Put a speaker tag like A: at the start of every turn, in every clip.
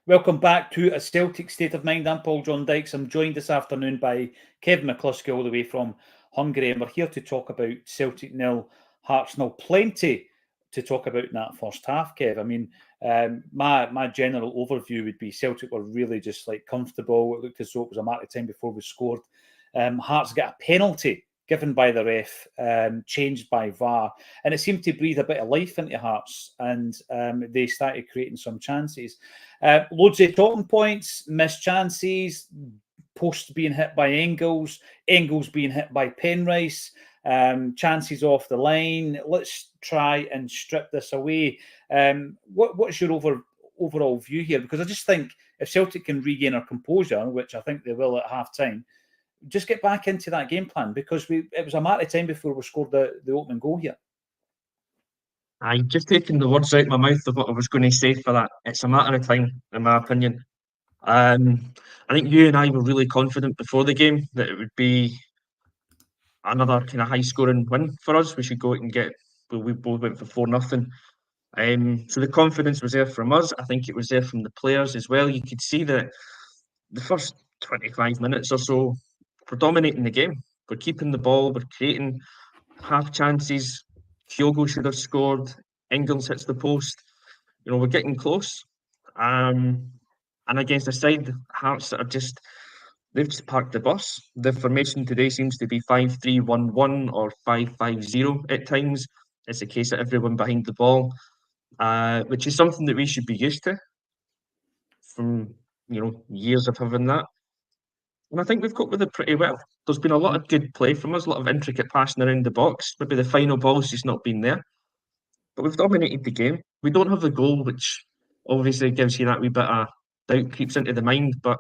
A: Welcome back to A Celtic State of Mind. I'm Paul John Dykes. I'm joined this afternoon by Kevin McCluskey all the way from Hungary, and we're here to talk about Celtic nil, Hearts nil. Plenty to talk about in that first half, Kev. I mean, my general overview would be Celtic were really just like comfortable. It looked as though it was a matter of time before we scored. Hearts get a penalty given by the ref, changed by VAR, and it seemed to breathe a bit of life into Hearts, and they started creating some chances. Loads of talking points, missed chances, posts being hit by Engels being hit by Penrice, chances off the line. Let's try and strip this away. What's your overall view here? Because I just think if Celtic can regain our composure, which I think they will at half-time, just get back into that game plan, because it was a matter of time before we scored the opening goal here.
B: I just taking the words out of my mouth of what I was going to say for that. It's a matter of time, in my opinion. I think you and I were really confident before the game that it would be another kind of high-scoring win for us. We should go out and we both went for 4-0. So the confidence was there from us. I think it was there from the players as well. You could see that the first 25 minutes or so, we're dominating the game. We're keeping the ball. We're creating half chances. Kyogo should have scored. Engels hits the post. We're getting close. And against a side, Hearts that they've just parked the bus. The formation today seems to be 5-3-1-1 or 5-5-0 at times. It's a case of everyone behind the ball, which is something that we should be used to from years of having that. And I think we've coped with it pretty well. There's been a lot of good play from us, a lot of intricate passing around the box. Maybe the final ball's just not been there. But we've dominated the game. We don't have the goal, which obviously gives you that wee bit of doubt creeps into the mind. But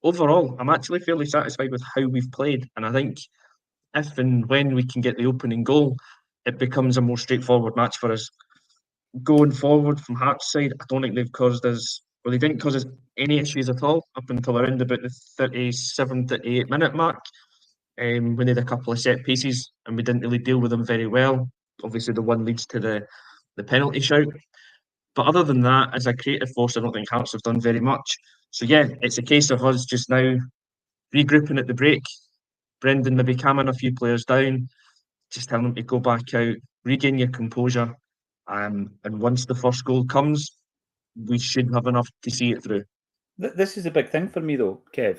B: overall, I'm actually fairly satisfied with how we've played. And I think if and when we can get the opening goal, it becomes a more straightforward match for us. Going forward from Hearts' side, I don't think they've caused us, well, they didn't cause us any issues at all up until around about the 37, 38-minute mark, when they had a couple of set pieces and we didn't really deal with them very well. Obviously, the one leads to the penalty shout. But other than that, as a creative force, I don't think Hearts have done very much. So yeah, it's a case of us just now regrouping at the break. Brendan maybe calming a few players down, just telling them to go back out, regain your composure. And once the first goal comes, we should have enough to see it through.
A: This is a big thing for me, though, Kev.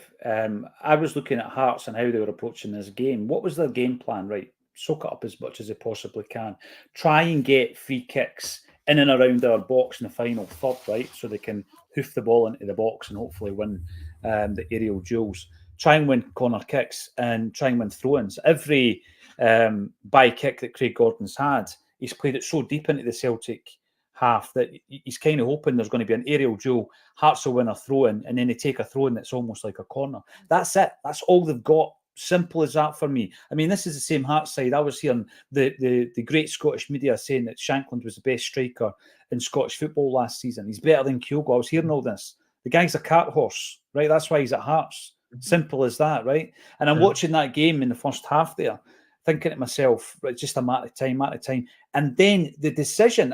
A: I was looking at Hearts and how they were approaching this game. What was their game plan? Right, soak it up as much as they possibly can. Try and get free kicks in and around our box in the final third, right, so they can hoof the ball into the box and hopefully win the aerial duels. Try and win corner kicks and try and win throw-ins. Every by kick that Craig Gordon's had, he's played it so deep into the Celtic half that he's kind of hoping there's going to be an aerial duel, Hearts will win a throw-in, and then they take a throw-in that's almost like a corner. That's it. That's all they've got. Simple as that for me. I mean, this is the same Hearts side. I was hearing the great Scottish media saying that Shankland was the best striker in Scottish football last season. He's better than Kyogo. I was hearing all this. The guy's a cart horse, right? That's why he's at Hearts. Simple as that, right? And I'm watching that game in the first half there, thinking to myself, it's just a matter of time. And then the decision,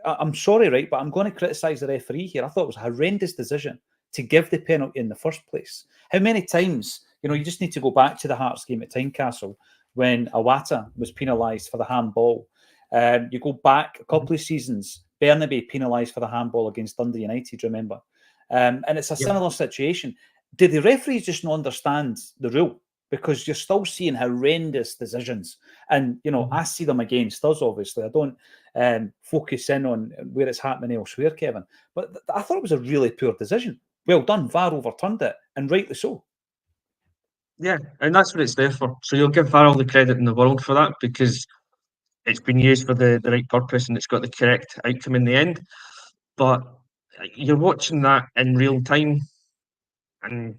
A: I'm sorry, right, but I'm going to criticise the referee here. I thought it was a horrendous decision to give the penalty in the first place. How many times, you just need to go back to the Hearts game at Tynecastle when Iwata was penalised for the handball. You go back a couple of seasons, Bernabe penalised for the handball against Dundee United, remember? And it's a similar situation. Did the referees just not understand the rule? Because you're still seeing horrendous decisions. And, I see them against us, obviously. I don't focus in on where it's happening elsewhere, Kevin. But I thought it was a really poor decision. Well done. VAR overturned it, and rightly so.
B: Yeah, and that's what it's there for. So you'll give VAR all the credit in the world for that, because it's been used for the right purpose and it's got the correct outcome in the end. But you're watching that in real time, and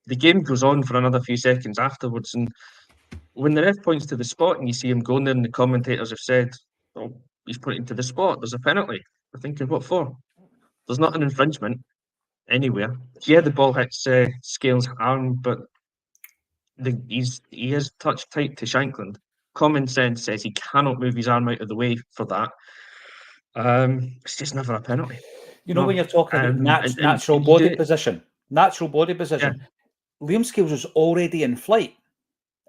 B: the game goes on for another few seconds afterwards. And when the ref points to the spot and you see him going there, and the commentators have said, "Oh, he's pointing to the spot. There's a penalty." We're thinking, what for? There's not an infringement anywhere. Yeah, the ball hits Scales' arm, but he is touched tight to Shankland. Common sense says he cannot move his arm out of the way for that. It's just never a penalty.
A: You know, when
B: no.
A: you're talking about natural
B: And you
A: body
B: do,
A: position,
B: yeah,
A: Liam Scales is already in flight.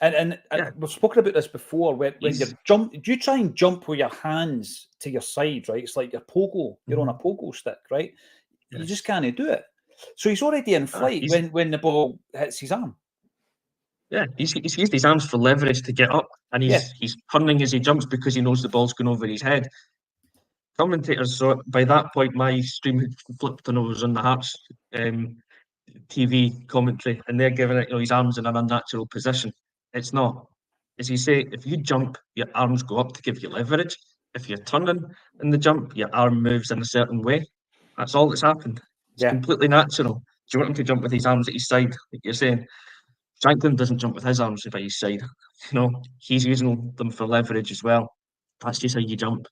A: And
B: yeah,
A: we've spoken about this before. When
B: he's,
A: you jump, do you try and jump with your hands to your side, right? It's like your pogo. You're on a
B: mhm,
A: pogo stick, right? You
B: yeah,
A: just can't do it. So he's already in flight
B: he's,
A: when the ball hits his arm.
B: yeah, he's used his arms for leverage to get up, and
A: Yeah,
B: he's turning as he jumps because he knows the ball's going over his head. Commentators, so by that point, my stream had flipped and I was on the Hearts um, TV commentary, and they're giving it, his arms in an unnatural position. It's not. As you say, if you jump, your arms go up to give you leverage. If you're turning in the jump, your arm moves in a certain way. That's all that's happened. It's
A: yeah,
B: completely natural. Do you want him to jump with his arms at his side, like you're saying? Franklin doesn't jump with his arms by his side. He's using them for leverage as well. That's just how you jump.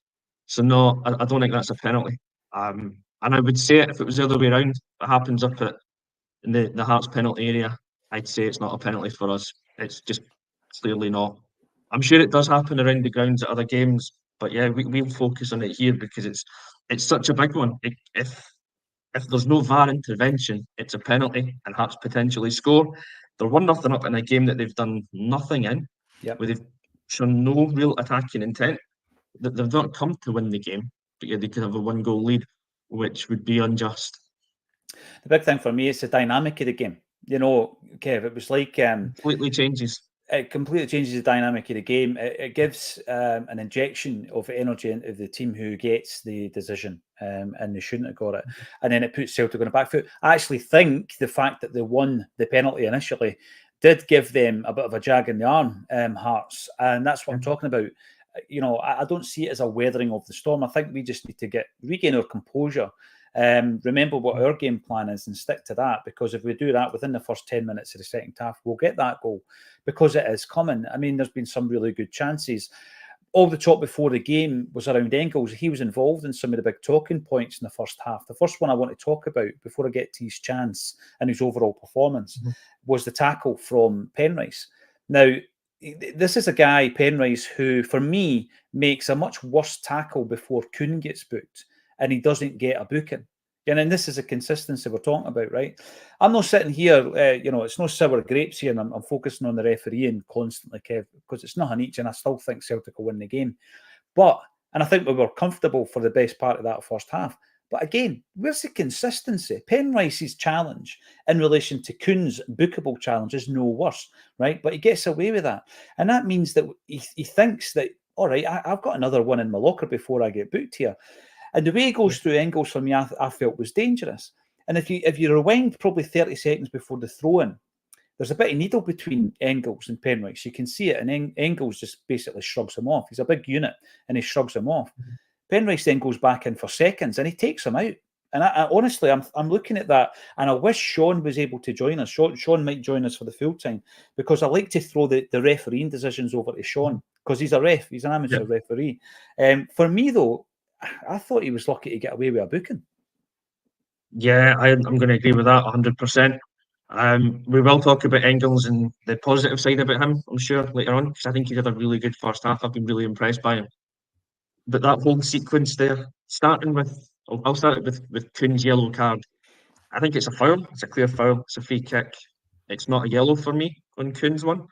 B: So no, I don't think that's a penalty. And I would say it if it was the other way around. If it happens up at in the Hearts penalty area, I'd say it's not a penalty for us. It's just clearly not. I'm sure it does happen around the grounds at other games, but yeah, we'll focus on it here because it's such a big one. If there's no VAR intervention, it's a penalty and Hearts potentially score. They're 1-0 up in a game that they've done nothing in,
A: yep.
B: where they've shown no real attacking intent. They've not come to win the game, but yeah, they could have a 1 goal lead, which would be unjust.
A: The big thing for me is the dynamic of the game. You know, Kev, it was like
B: Completely changes.
A: it completely changes the dynamic of the game. It gives an injection of energy into the team who gets the decision, and they shouldn't have got it. And then it puts Celtic on the back foot. I actually think the fact that they won the penalty initially did give them a bit of a jag in the arm, Hearts, and that's what I'm talking about. You know, I don't see it as a weathering of the storm. I think we just need to regain our composure. Remember what our game plan is and stick to that, because if we do that within the first 10 minutes of the second half, we'll get that goal because it is coming. I mean, there's been some really good chances. All the talk before the game was around Engels. He was involved in some of the big talking points in the first half. The first one I want to talk about before I get to his chance and his overall performance was the tackle from Penrice. Now, this is a guy, Penrice, who for me makes a much worse tackle before Kuhn gets booked and he doesn't get a booking. And then this is a consistency we're talking about, right? I'm not sitting here, it's no sour grapes here, and I'm focusing on the refereeing constantly, Kev, because it's not an each, and I still think Celtic will win the game. And I think we were comfortable for the best part of that first half. But again, where's the consistency? Penrice's challenge in relation to Kuhn's bookable challenge is no worse, right? But he gets away with that. And that means that he thinks that, all right, I've got another one in my locker before I get booked here. And the way he goes through Engels for me, I felt was dangerous. And if you rewind probably 30 seconds before the throw-in, there's a bit of needle between Engels and Penrice. You can see it, and Engels just basically shrugs him off. He's a big unit, and he shrugs him off. Penrice then goes back in for seconds, and he takes him out. And I honestly, I'm looking at that, and I wish Sean was able to join us. Sean might join us for the full time, because I like to throw the refereeing decisions over to Sean, because he's a ref, he's an
B: Yeah,
A: amateur referee. For me though, I thought he was lucky to get away with a booking.
B: yeah, I'm going to agree with that 100%. We will talk about Engels and the positive side about him, I'm sure, later on, because I think he had a really good first half. I've been really impressed by him. But that whole sequence there, starting with, I'll start it with Kuhn's yellow card. I think it's a foul. It's a clear foul. It's a free kick. It's not a yellow for me on Kuhn's one.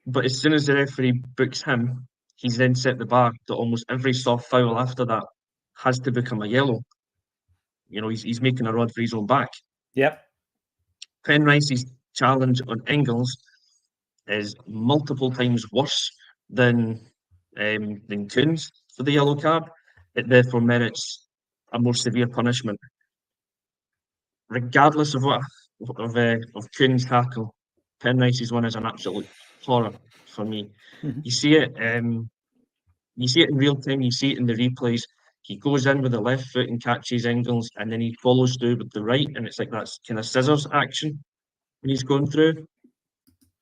B: But as soon as the referee books him, he's then set the bar that almost every soft foul after that has to become a yellow. He's making a rod for his own back.
A: Yep.
B: Penrice's challenge on Engels is multiple times worse than Kuhn's for the yellow card. It therefore merits a more severe punishment, regardless of what of Kuhn's tackle. Penrice's one is an absolute horror for me.
A: Mhm.
B: You see it, you see it in real time. You see it in the replays. He goes in with the left foot and catches Engels, and then he follows through with the right, and it's like that's kind of scissors action when he's going through.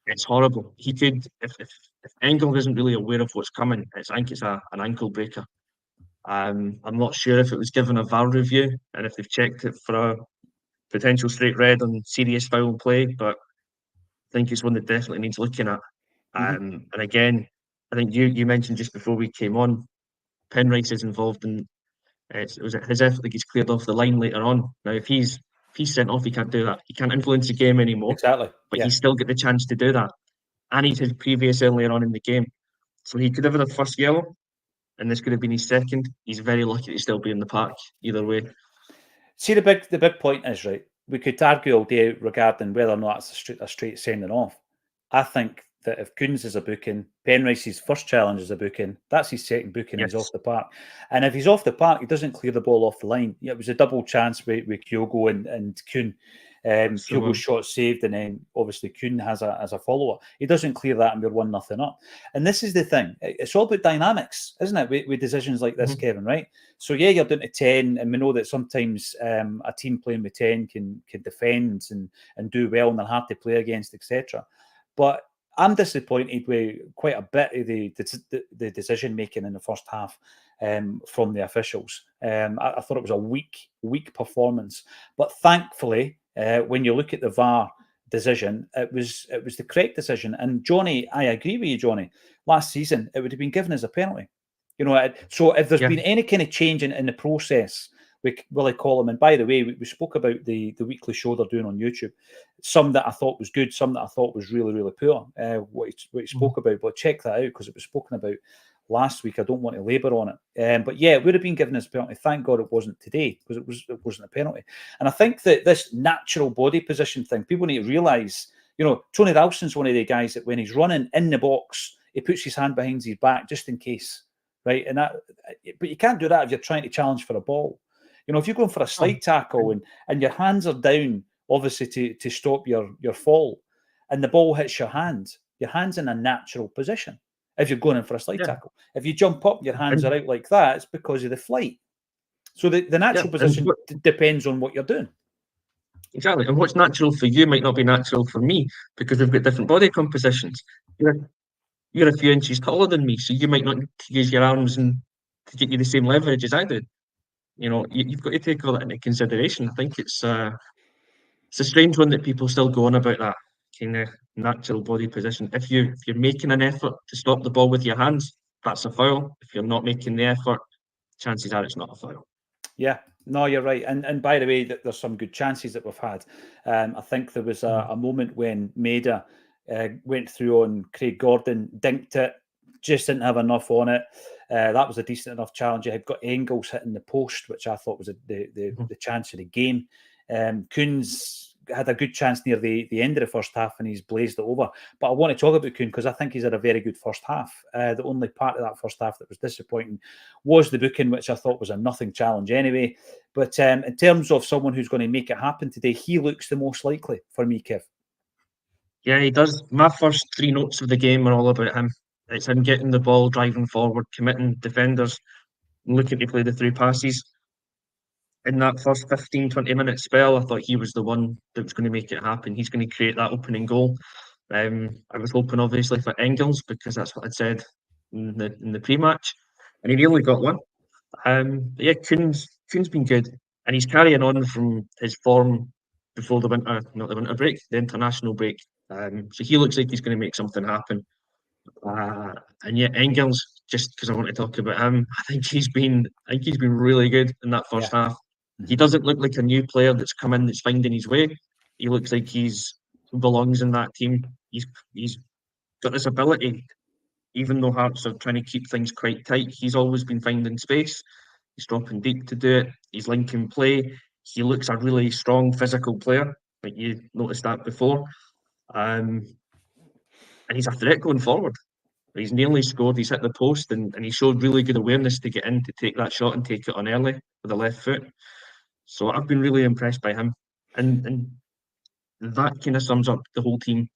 B: It's horrible. He could, if Engel isn't really aware of what's coming, I think it's an ankle breaker. I'm not sure if it was given a VAR review and if they've checked it for a potential straight red on serious foul play, but I think it's one that definitely needs looking at.
A: Mhm.
B: And again, I think you mentioned just before we came on, Penrice is involved in It was his effort that gets cleared off the line later on. Now, if he's sent off, he can't do that. He can't influence the game anymore,
A: Exactly.
B: but
A: Yeah.
B: he still get the chance to do that. And he's his previous earlier on in the game. So he could have had a first yellow, and this could have been his second. He's very lucky to still be in the park either way.
A: See, the big point is, right, we could argue all day regarding whether or not it's a straight sending off. I think that if Coons is a booking, Penrice's first challenge is a booking, that's his second booking, and he's
B: Yes.
A: off the park. And if he's off the park, he doesn't clear the ball off the line. Yeah, it was a double chance with Kyogo and Kuhn.
B: That's the
A: Kyogo's
B: one.
A: shot saved, and then obviously Kuhn has a follower. He doesn't clear that, and we're 1-0 up. And this is the thing: it's all about dynamics, isn't it? With decisions like this, Kevin, right? So yeah, you're down to 10, and we know that sometimes a team playing with 10 can defend and do well, and they're hard to play against, etc. But I'm disappointed with quite a bit of the decision making in the first half from the officials. I thought it was a weak performance, but thankfully, when you look at the VAR decision, it was the correct decision. And Johnny, I agree with you, Johnny. Last season, it would have been given as a penalty. So if there's
B: Yeah.
A: been any kind of change in the process with Willie Collum, and by the way, we spoke about the weekly show they're doing on YouTube. Some that I thought was good, some that I thought was really, really poor. What he spoke about, but check that out because it was spoken about last week. I don't want to labour on it, but yeah, it would have been given as a penalty. Thank God it wasn't today because it wasn't a penalty. And I think that this natural body position thing, people need to realise. Tony Ralston's one of the guys that when he's running in the box, he puts his hand behind his back just in case, right? But you can't do that if you're trying to challenge for a ball. If you're going for a slide tackle and your hands are down, obviously to stop your fall, and the ball hits your hand's in a natural position. If you're going in for a slide tackle, if you jump up, your hands are out like that, it's because of the flight. So the natural position depends on what you're doing.
B: Exactly. And what's natural for you might not be natural for me because we've got different body compositions. You're a few inches taller than me, so you might not need to use your arms and to get you the same leverage as I do. You've got to take all that into consideration. I think it's a strange one that people still go on about that kind of natural body position. If you're making an effort to stop the ball with your hands, that's a foul. If you're not making the effort, chances are it's not a foul.
A: Yeah, no, you're right. And by the way, there's some good chances that we've had. I think there was a moment when Maida went through on Craig Gordon, dinked it, just didn't have enough on it. That was a decent enough challenge. You had got Engels hitting the post, which I thought was the chance of the game. Coons had a good chance near the end of the first half and he's blazed it over. But I want to talk about Kuhn because I think he's had a very good first half. The only part of that first half that was disappointing was the booking, which I thought was a nothing challenge anyway. But in terms of someone who's going to make it happen today, he looks the most likely for me, Kev.
B: Yeah, he does. My first three notes of the game are all about him. It's him getting the ball, driving forward, committing defenders, and looking to play the through passes. In that first 15, 20-minute spell, I thought he was the one that was going to make it happen. He's going to create that opening goal. I was hoping, obviously, for Engels because that's what I'd said in the pre-match, and he nearly got one. Yeah, Kuhn's been good, and he's carrying on from his form before the winter, not the winter break, the international break. So he looks like he's going to make something happen. And yeah, Engels, just because I want to talk about him, I think he's been really good in that first half. He doesn't look like a new player that's come in that's finding his way. He looks like he belongs in that team. He's got this ability, even though Hearts are trying to keep things quite tight. He's always been finding space. He's dropping deep to do it. He's linking play. He looks a really strong physical player. Like you noticed that before. And he's a threat going forward. He's nearly scored. He's hit the post and he showed really good awareness to get in to take that shot and take it on early with the left foot. So I've been really impressed by him. And that kind of sums up the whole team.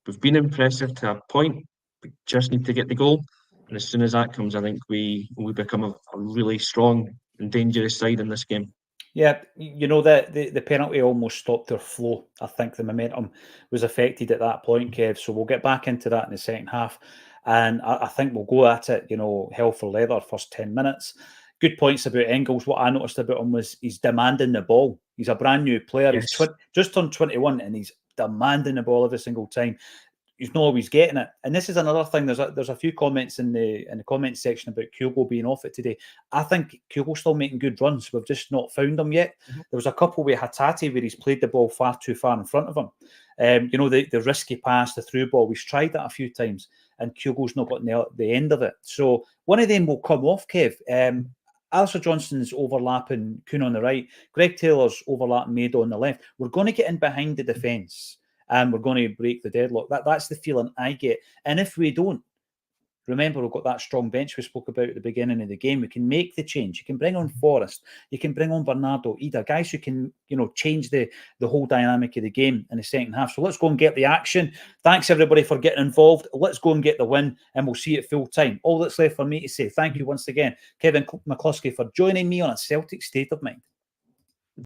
B: We've been impressive to a point. We just need to get the goal. And as soon as that comes, I think we become a really strong and dangerous side in this game.
A: Yeah, the penalty almost stopped their flow. I think the momentum was affected at that point, Kev. So we'll get back into that in the second half. And I think we'll go at it, hell for leather, first 10 minutes. Good points about Engels. What I noticed about him was he's demanding the ball. He's a brand new player.
B: Yes.
A: He's just turned 21 and he's demanding the ball every single time. he's not always getting it. And this is another thing. There's a few comments in the comment section about Kyogo being off it today. I think Kyogo's still making good runs. We've just not found them yet.
B: Mhm.
A: There was a couple with Hatate where he's played the ball far too far in front of him. You know, the risky pass, the through ball. We've tried that a few times, and Kyogo's not got the end of it. So one of them will come off, Kev. Alistair Johnston's overlapping Kuhn on the right. Greg Taylor's overlapping Maida on the left. We're going to get in behind the defence and we're going to break the deadlock. That's the feeling I get. And if we don't, remember, we've got that strong bench we spoke about at the beginning of the game. We can make the change. You can bring on Forrest. You can bring on Bernardo, Ida, guys who can, you know, change the whole dynamic of the game in the second half. So let's go and get the action. Thanks, everybody, for getting involved. Let's go and get the win, and we'll see it full time. All that's left for me to say thank you once again, Kevin McCluskey, for joining me on A Celtic State of Mind.